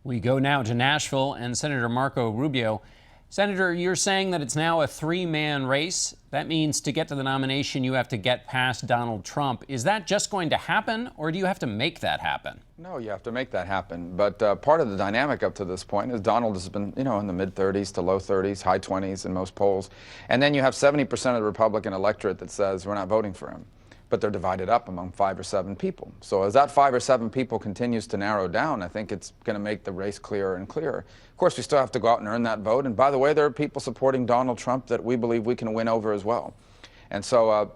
We go now to Nashville and Senator Marco Rubio. Senator, you're saying that it's now a three-man race. That means to get to the nomination, you have to get past Donald Trump. Is that just going to happen, or do you have to make that happen? No, you have to make that happen. But part of the dynamic up to this point is Donald has been, in the mid-30s to low 30s, high 20s in most polls. And then you have 70% of the Republican electorate that says we're not voting for him. But they're divided up among 5 or 7 people. So as that 5 or 7 people continues to narrow down, I think it's going to make the race clearer and clearer. Of course, we still have to go out and earn that vote. And by the way, there are people supporting Donald Trump that we believe we can win over as well. And so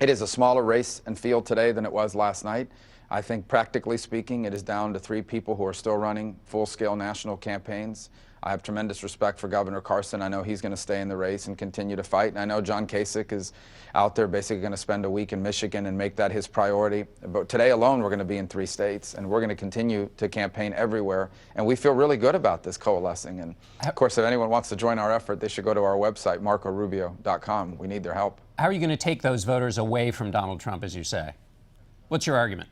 it is a smaller race and field today than it was last night. I think practically speaking, it is down to 3 people who are still running full-scale national campaigns. I have tremendous respect for Governor Carson. I know he's going to stay in the race and continue to fight. And I know John Kasich is out there basically going to spend a week in Michigan and make that his priority. But today alone, we're going to be in 3 states, and we're going to continue to campaign everywhere. And we feel really good about this coalescing. And of course, if anyone wants to join our effort, they should go to our website, marcorubio.com. We need their help. How are you going to take those voters away from Donald Trump, as you say? What's your argument?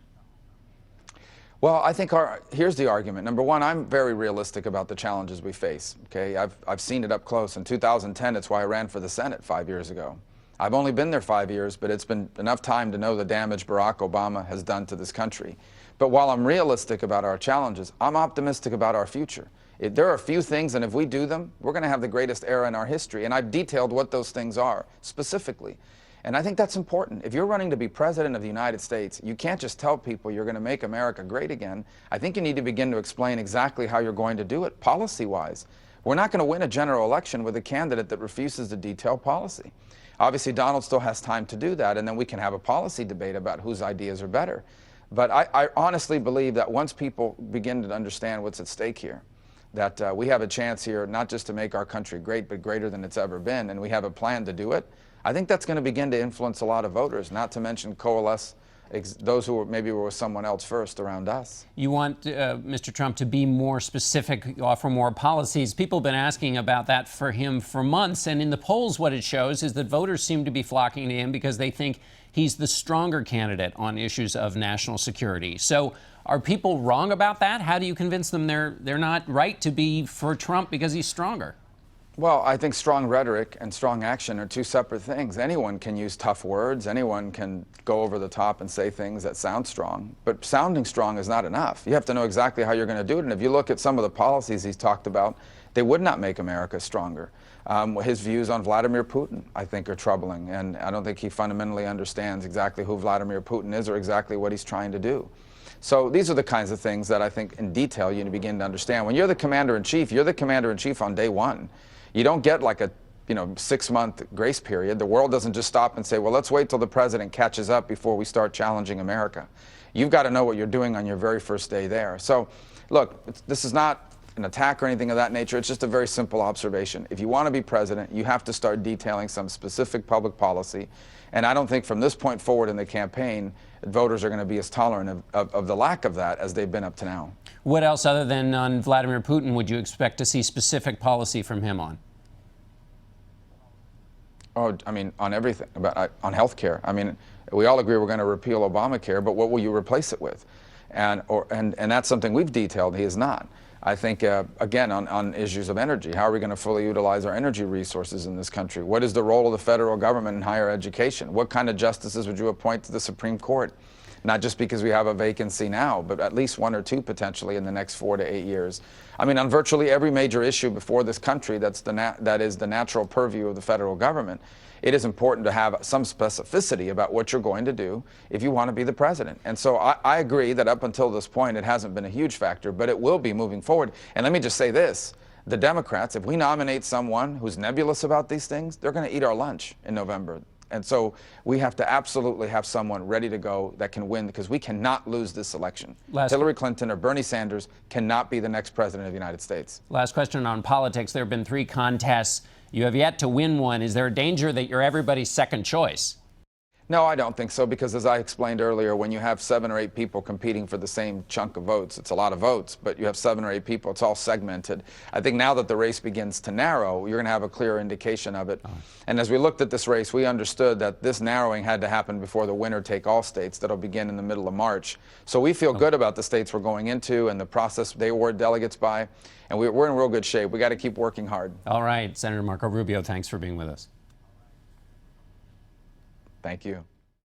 Well, I think here's the argument. Number one, I'm very realistic about the challenges we face. Okay, I've seen it up close. In 2010, it's why I ran for the Senate 5 years ago. I've only been there 5 years, but it's been enough time to know the damage Barack Obama has done to this country. But while I'm realistic about our challenges, I'm optimistic about our future. There are a few things, and if we do them, we're going to have the greatest era in our history. And I've detailed what those things are specifically. And I think that's important. If you're running to be president of the United States, you can't just tell people you're going to make America great again. I think you need to begin to explain exactly how you're going to do it, policy-wise. We're not going to win a general election with a candidate that refuses to detail policy. Obviously, Donald still has time to do that, and then we can have a policy debate about whose ideas are better. But I honestly believe that once people begin to understand what's at stake here, that we have a chance here not just to make our country great, but greater than it's ever been, and we have a plan to do it, I think that's going to begin to influence a lot of voters, not to mention coalesce those who maybe were with someone else first around us. You want Mr. Trump to be more specific, offer more policies. People have been asking about that for him for months. And in the polls, what it shows is that voters seem to be flocking to him because they think he's the stronger candidate on issues of national security. So are people wrong about that? How do you convince them they're not right to be for Trump because he's stronger? Well, I think strong rhetoric and strong action are 2 separate things. Anyone can use tough words. Anyone can go over the top and say things that sound strong. But sounding strong is not enough. You have to know exactly how you're going to do it. And if you look at some of the policies he's talked about, they would not make America stronger. His views on Vladimir Putin, I think, are troubling. And I don't think he fundamentally understands exactly who Vladimir Putin is or exactly what he's trying to do. So these are the kinds of things that I think in detail you begin to understand. When you're the commander-in-chief, you're the commander-in-chief on day 1. You don't get like a 6-month grace period. The world doesn't just stop and say, well, let's wait till the president catches up before we start challenging America. You've got to know what you're doing on your very first day there. So, look, this is not an attack or anything of that nature. It's just a very simple observation. If you want to be president, you have to start detailing some specific public policy. And I don't think from this point forward in the campaign, voters are going to be as tolerant of the lack of that as they've been up to now. What else other than on Vladimir Putin would you expect to see specific policy from him on? Oh, I mean, on everything, on health care. I mean, we all agree we're going to repeal Obamacare, but what will you replace it with? And that's something we've detailed. He is not. I think, again, on issues of energy, how are we going to fully utilize our energy resources in this country? What is the role of the federal government in higher education? What kind of justices would you appoint to the Supreme Court? Not just because we have a vacancy now, but at least 1 or 2 potentially in the next 4 to 8 years. I mean, on virtually every major issue before this country that is the natural purview of the federal government, it is important to have some specificity about what you're going to do if you want to be the president. And so I agree that up until this point, it hasn't been a huge factor, but it will be moving forward. And let me just say this. The Democrats, if we nominate someone who's nebulous about these things, they're going to eat our lunch in November. And so we have to absolutely have someone ready to go that can win, because we cannot lose this election. Hillary Clinton or Bernie Sanders cannot be the next president of the United States. Last question on politics. There have been 3 contests. You have yet to win one. Is there a danger that you're everybody's second choice? No, I don't think so, because as I explained earlier, when you have 7 or 8 people competing for the same chunk of votes, it's a lot of votes, but you have 7 or 8 people, it's all segmented. I think now that the race begins to narrow, you're going to have a clear indication of it. And as we looked at this race, we understood that this narrowing had to happen before the winner-take-all states that'll begin in the middle of March. So we feel good about the states we're going into and the process they award delegates by, and we're in real good shape. We got to keep working hard. All right, Senator Marco Rubio, thanks for being with us. Thank you.